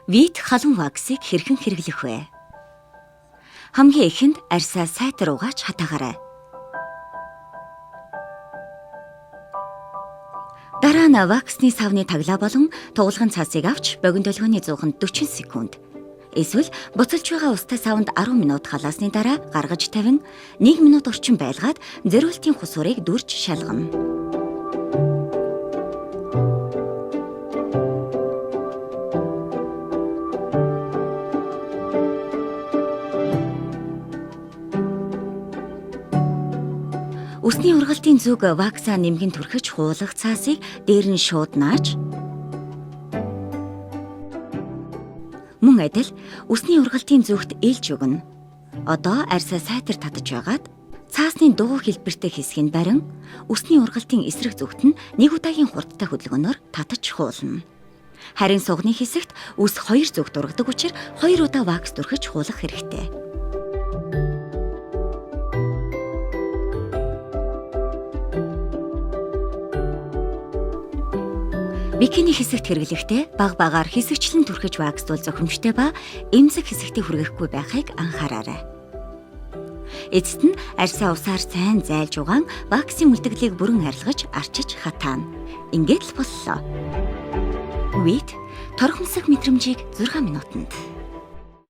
Вит халуун ваксыг хэрхэн хэрэглэх вэ? Хамгийн эхэнд арьсаа сайтар угааж хатаагаарай. Дараа нь ваксны савны таглаа болон тугалгын цаасыг авч богино долгионы 140 секунд. Эсвэл буцалж байгаа устай савнд 10 минут халаасны дараа гаргаж тавин 1 минут орчим байлгаад зэрүүлтийн хусуурыг дүрж шалгана. Усны ургалтын зүг ваксаа нэмгэн түрхэж хуулах цаасыг дээр нь шууд нааж мөн адил усны ургалтын зүгт ээлж өгнө. Одоо арьсаа сайтар татаж байгаад цаасны дугуй хэлбэртэй хэсгийг барин усны ургалтын эсрэг зүгт нь нэг удаагийн хурдтай хөдөлгөөнөөр татаж хуулна. Харин сугны хэсэгт ус 2 зүгт ургадаг учраас 2 удаа вакс түрхэж хуулах хэрэгтэй. Бикини хэсэгт хэрэглэхдээ баг багаар хэсэгчлэн түрхэж ваксдуул зохимжтой ба эмзэг хэсэгтээ хүргэхгүй байхыг анхаараарай. Эцэст нь арьсаа усаар сайн зайлж угаан ваксын үлдэгдлийг бүрэн арилгаж арчиж хатаана. Ингээд л боллоо. Вит торгомсох мэдрэмжийг 6 минутанд.